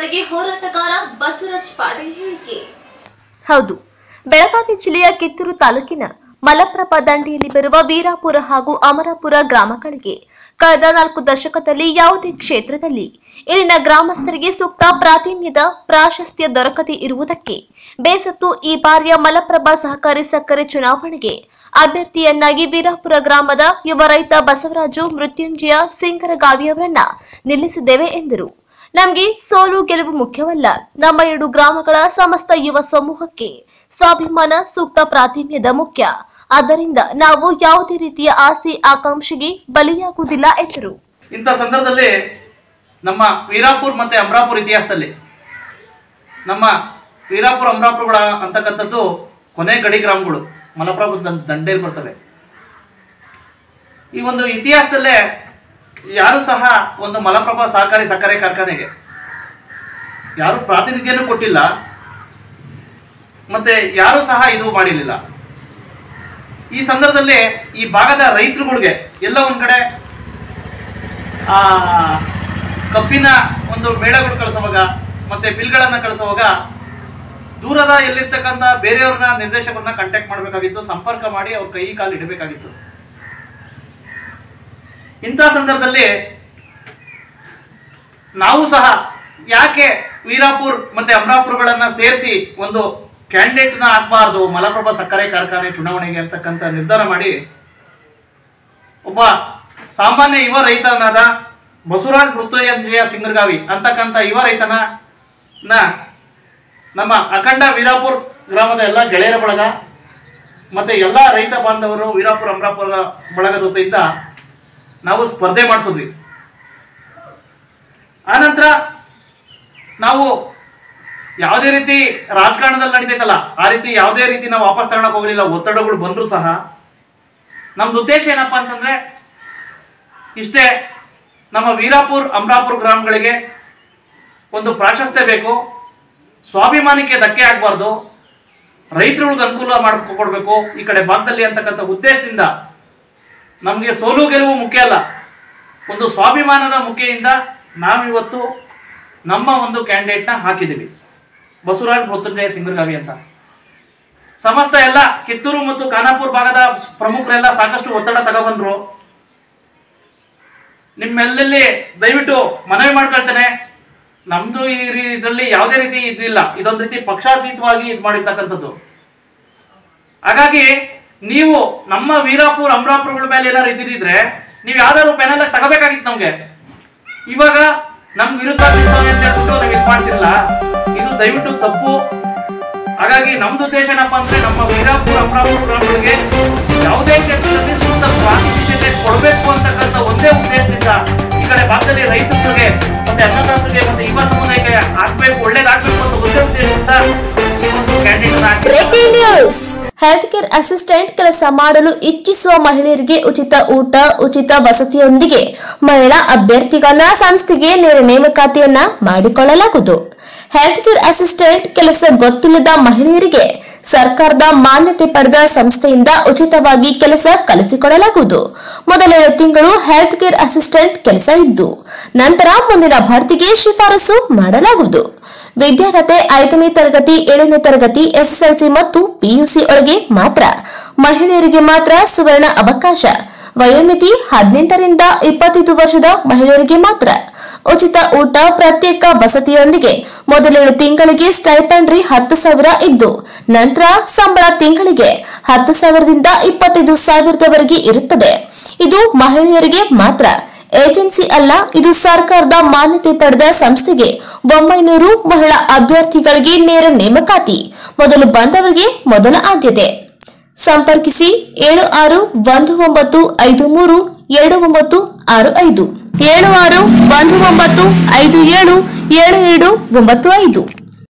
ಚುನಾವಣೆಗೆ ಹೋರಾಟಗಾರ ಬಸವರಾಜ ಪಾಟೀಲ್ ಹೇಳಿಕೆ. ಹೌದು, ಬೆಳಗಾವಿ ಜಿಲ್ಲೆಯ ಕಿತ್ತೂರು ತಾಲೂಕಿನ ಮಲಪ್ರಭಾ ದಂಡೆಯಲ್ಲಿ ಬರುವ ವೀರಾಪುರ ಹಾಗೂ ಅಮರಾಪುರ ಗ್ರಾಮಗಳಿಗೆ ಕಳೆದ 4 ದಶಕದಲ್ಲಿ ಯಾವುದೇ ಕ್ಷೇತ್ರದಲ್ಲಿ ಇಲ್ಲಿನ ಗ್ರಾಮಸ್ಥರಿಗೆ ಸೂಕ್ತ ಪ್ರಾತಿನಿಧ್ಯದ ಪ್ರಾಶಸ್ತ್ಯ ದೊರಕದೇ ಇರುವುದಕ್ಕೆ ಬೇಸತ್ತು ಈ ಬಾರಿಯ ಮಲಪ್ರಭಾ ಸಹಕಾರಿ ಸಕ್ಕರೆ ಚುನಾವಣೆಗೆ ಅಭ್ಯರ್ಥಿಯನ್ನಾಗಿ ವೀರಾಪುರ ಗ್ರಾಮದ ಯುವ ರೈತ ಬಸವರಾಜು ಮೃತ್ಯುಂಜಯ ಸಿಂಗರಗಾವಿಯವರನ್ನ ನಿಲ್ಲಿಸಿದ್ದೇವೆ ಎಂದರು. ನಮಗೆ ಸೋಲು ಗೆಲುವು ಮುಖ್ಯವಲ್ಲ. ನಮ್ಮ 2 ಗ್ರಾಮಗಳ ಸಮಸ್ತ ಯುವ ಸಮೂಹಕ್ಕೆ ಸ್ವಾಭಿಮಾನ ಸೂಕ್ತ ಪ್ರಾತಿನಿಧ್ಯದ ಮುಖ್ಯ. ಆದ್ದರಿಂದ ನಾವು ಯಾವುದೇ ರೀತಿಯ ಆಸೆ ಆಕಾಂಕ್ಷೆಗೆ ಬಲಿಯಾಗುವುದಿಲ್ಲ ಎಂದರು. ಇಂಥ ಸಂದರ್ಭದಲ್ಲಿ ನಮ್ಮ ವೀರಾಪುರ ಮತ್ತೆ ಅಮರಾಪುರ ಇತಿಹಾಸದಲ್ಲಿ ನಮ್ಮ ವೀರಾಪುರ ಅಮರಾಪುರಗಳ ಅಂತಕ್ಕಂಥದ್ದು ಕೊನೆ ಗಡಿ ಗ್ರಾಮಗಳು ಮಲಪ್ರಭಾ ದಂಡೆಯಲ್ಲಿ ಬರ್ತವೆ. ಈ ಒಂದು ಇತಿಹಾಸದಲ್ಲೇ ಯಾರು ಸಹ ಒಂದು ಮಲಪ್ರಭಾ ಸಹಕಾರಿ ಸಕ್ಕರೆ ಕಾರ್ಖಾನೆಗೆ ಯಾರು ಪ್ರಾತಿನಿಧ್ಯನೂ ಕೊಟ್ಟಿಲ್ಲ, ಮತ್ತೆ ಯಾರು ಸಹ ಇದು ಮಾಡಿರಲಿಲ್ಲ. ಈ ಸಂದರ್ಭದಲ್ಲಿ ಈ ಭಾಗದ ರೈತರುಗಳಿಗೆ ಎಲ್ಲ ಒಂದ್ ಕಡೆ ಕಬ್ಬಿನ ಒಂದು ಮೇಳಗಳು ಕಳಿಸುವಾಗ ಮತ್ತೆ ಬಿಲ್ಗಳನ್ನ ಕಳಿಸುವಾಗ ದೂರದ ಎಲ್ಲಿರ್ತಕ್ಕಂಥ ಬೇರೆಯವ್ರನ್ನ ನಿರ್ದೇಶಕರನ್ನ ಕಾಂಟ್ಯಾಕ್ಟ್ ಮಾಡಬೇಕಾಗಿತ್ತು, ಸಂಪರ್ಕ ಮಾಡಿ ಅವ್ರ ಕೈ ಕಾಲು ಇಡಬೇಕಾಗಿತ್ತು. ಇಂಥ ಸಂದರ್ಭದಲ್ಲಿ ನಾವು ಸಹ ಯಾಕೆ ವೀರಾಪುರ ಮತ್ತೆ ಅಮರಾಪುರಗಳನ್ನ ಸೇರಿಸಿ ಒಂದು ಕ್ಯಾಂಡಿಡೇಟ್ನ ಹಾಕಬಾರ್ದು ಮಲಪ್ರಭಾ ಸಕ್ಕರೆ ಕಾರ್ಖಾನೆ ಚುನಾವಣೆಗೆ ಅಂತಕ್ಕಂಥ ನಿರ್ಧಾರ ಮಾಡಿ ಒಬ್ಬ ಸಾಮಾನ್ಯ ಯುವ ರೈತನಾದ ಬಸವರಾಜ ಮೃತ್ಯುಂಜಯ ಸಿಂಗರಗಾವಿ ಅಂತಕ್ಕಂಥ ಯುವ ರೈತನ ನಮ್ಮ ಅಖಂಡ ವೀರಾಪುರ ಗ್ರಾಮದ ಎಲ್ಲ ಗೆಳೆಯರ ಬಳಗ ಮತ್ತೆ ಎಲ್ಲ ರೈತ ಬಾಂಧವರು ವೀರಾಪುರ ಅಮರಾಪುರ ಬಳಗದ ವತಿಯಿಂದ ನಾವು ಸ್ಪರ್ಧೆ ಮಾಡಿಸಿದ್ವಿ. ಆನಂತರ ನಾವು ಯಾವುದೇ ರೀತಿ ರಾಜಕಾರಣದಲ್ಲಿ ನಡೀತೈತಲ್ಲ ಆ ರೀತಿ ಯಾವುದೇ ರೀತಿ ನಾವು ವಾಪಸ್ ತಗೊಳಕ್ ಹೋಗಲಿಲ್ಲ. ಒತ್ತಡಗಳು ಬಂದರೂ ಸಹ ನಮ್ದು ಉದ್ದೇಶ ಏನಪ್ಪಾ ಅಂತಂದ್ರೆ ಇಷ್ಟೇ, ನಮ್ಮ ವೀರಾಪುರ ಅಮರಾಪುರ ಗ್ರಾಮಗಳಿಗೆ ಒಂದು ಪ್ರಾಶಸ್ತ್ಯ ಬೇಕು, ಸ್ವಾಭಿಮಾನಕ್ಕೆ ಧಕ್ಕೆ ಆಗಬಾರ್ದು, ರೈತರುಗಳಿಗೆ ಅನುಕೂಲ ಮಾಡಿಕೊಡ್ಬೇಕು ಈ ಕಡೆ ಭಾಗದಲ್ಲಿ ಅಂತಕ್ಕಂಥ ಉದ್ದೇಶದಿಂದ ನಮಗೆ ಸೋಲು ಗೆಲುವು ಮುಖ್ಯ ಅಲ್ಲ, ಒಂದು ಸ್ವಾಭಿಮಾನದ ಮುಖ್ಯದಿಂದ ನಾವಿವತ್ತು ನಮ್ಮ ಒಂದು ಕ್ಯಾಂಡಿಡೇಟ್ನ ಹಾಕಿದ್ದೀವಿ, ಬಸವರಾಜ ಮೃತ್ಯುಂಜಯ ಸಿಂಗರಗಾವಿ ಅಂತ. ಸಮಸ್ತ ಎಲ್ಲ ಕಿತ್ತೂರು ಮತ್ತು ಖಾನಾಪುರ ಭಾಗದ ಪ್ರಮುಖರೆಲ್ಲ ಸಾಕಷ್ಟು ಒತ್ತಡ ತಗೊಬಂದ್ರು. ನಿಮ್ಮೆಲ್ಲಲ್ಲಿ ದಯವಿಟ್ಟು ಮನವಿ ಮಾಡ್ಕೊಳ್ತೇನೆ, ನಮ್ದು ಈ ಇದರಲ್ಲಿ ಯಾವುದೇ ರೀತಿ ಇದಿಲ್ಲ, ಇದೊಂದು ರೀತಿ ಪಕ್ಷಾತೀತವಾಗಿ ಇದು ಮಾಡಿರ್ತಕ್ಕಂಥದ್ದು. ಹಾಗಾಗಿ ನೀವು ನಮ್ಮ ವೀರಾಪುರ ಅಮರಾಪುರಗಳ ಮೇಲೆ ಏನಾದ್ರು ಇದ್ದಿದ್ರೆ ನೀವು ಯಾವ್ದಾದ್ರು ಪೆನಲ್ ತಗೋಬೇಕಾಗಿತ್ತು ನಮ್ಗೆ. ಇವಾಗ ನಮ್ಗೆ ವಿರುದ್ಧ ಅಂತ ಹೇಳ್ಬಿಟ್ಟು ನಾವು ಇದು ಮಾಡ್ತಿರಲ್ಲ, ಇದು ದಯವಿಟ್ಟು ತಪ್ಪು. ಹಾಗಾಗಿ ನಮ್ದು ಉದ್ದೇಶ ಏನಪ್ಪಾ ಅಂದ್ರೆ ನಮ್ಮ ವೀರಾಪುರ ಅಮರಾಪುರ ಗ್ರಾಮಗಳಿಗೆ ಯಾವುದೇ ಕ್ಷೇತ್ರದಲ್ಲಿ ಸೂಕ್ತ ಪ್ರಾತಿನಿಧ್ಯತೆ ಕೊಡಬೇಕು ಅಂತಕ್ಕಂಥ ಒಂದೇ ಉದ್ದೇಶದಿಂದ ಈ ಕಡೆ ಭಾಗದಲ್ಲಿ ರೈತರಿಗೆ ಮತ್ತೆ ಅನ್ನದಾತರಿಗೆ ಮತ್ತೆ ಯುವ ಸಮುದಾಯಕ್ಕೆ ಆಗ್ಬೇಕು, ಒಳ್ಳೇದಾಗ್ಬೇಕು ಅಂತ ಒಂದೇ ಉದ್ದೇಶದಿಂದ ಈ ಒಂದು ಕ್ಯಾಂಡಿಡೇಟ್. ಹೆಲ್ತ್ ಕೇರ್ ಅಸಿಸ್ಟೆಂಟ್ ಕೆಲಸ ಮಾಡಲು ಇಚ್ಛಿಸುವ ಮಹಿಳೆಯರಿಗೆ ಉಚಿತ ಊಟ, ಉಚಿತ ವಸತಿಯೊಂದಿಗೆ ಮಹಿಳಾ ಅಭ್ಯರ್ಥಿಗಳನ್ನ ಸಂಸ್ಥೆಗೆ ನೇರ ನೇಮಕಾತಿಯನ್ನ ಮಾಡಿಕೊಳ್ಳಲಾಗುವುದು. ಹೆಲ್ತ್ ಕೇರ್ ಅಸಿಸ್ಟೆಂಟ್ ಕೆಲಸ ಗೊತ್ತಿಲ್ಲದ ಮಹಿಳೆಯರಿಗೆ ಸರ್ಕಾರದ ಮಾನ್ಯತೆ ಪಡೆದ ಸಂಸ್ಥೆಯಿಂದ ಉಚಿತವಾಗಿ ಕೆಲಸ ಕಲಿಸಿಕೊಡಲಾಗುವುದು. ಮೊದಲ 2 ತಿಂಗಳು ಹೆಲ್ತ್ ಕೇರ್ ಅಸಿಸ್ಟೆಂಟ್ ಕೆಲಸ ಇದ್ದು ನಂತರ ಮುಂದಿನ ಭರ್ತಿಗೆ ಶಿಫಾರಸು ಮಾಡಲಾಗುವುದು. ವಿದ್ಯಾರ್ಹತೆ 5ನೇ ತರಗತಿ, 7ನೇ ತರಗತಿ, ಎಸ್ಎಸ್ಎಲ್ಸಿ ಮತ್ತು ಪಿಯುಸಿ ಒಳಗೆ ಮಾತ್ರ. ಮಹಿಳೆಯರಿಗೆ ಮಾತ್ರ ಸುವರ್ಣ ಅವಕಾಶ. ವಯೋಮಿತಿ 18 ರಿಂದ 25 ವರ್ಷದ ಮಹಿಳೆಯರಿಗೆ ಮಾತ್ರ. ಉಚಿತ ಊಟ, ಪ್ರತ್ಯೇಕ ವಸತಿಯೊಂದಿಗೆ ಮೊದಲ 7 ತಿಂಗಳಿಗೆ ಸ್ಟೈಪೆಂಡ್ರಿ 10,000 ಇದ್ದು ನಂತರ ಸಂಬಳ ತಿಂಗಳಿಗೆ 10,000 ದಿಂದ 25,000 ಇರುತ್ತದೆ. ಇದು ಮಹಿಳೆಯರಿಗೆ ಮಾತ್ರ. ಏಜೆನ್ಸಿ ಅಲ್ಲ, ಇದು ಸರ್ಕಾರದ ಮಾನ್ಯತೆ ಪಡೆದ ಸಂಸ್ಥೆಗೆ 900 ಮಹಿಳಾ ಅಭ್ಯರ್ಥಿಗಳಿಗೆ ನೇರ ನೇಮಕಾತಿ. ಮೊದಲು ಬಂದವರಿಗೆ ಮೊದಲ ಆದ್ಯತೆ. ಸಂಪರ್ಕಿಸಿ 7619532965 7619577295.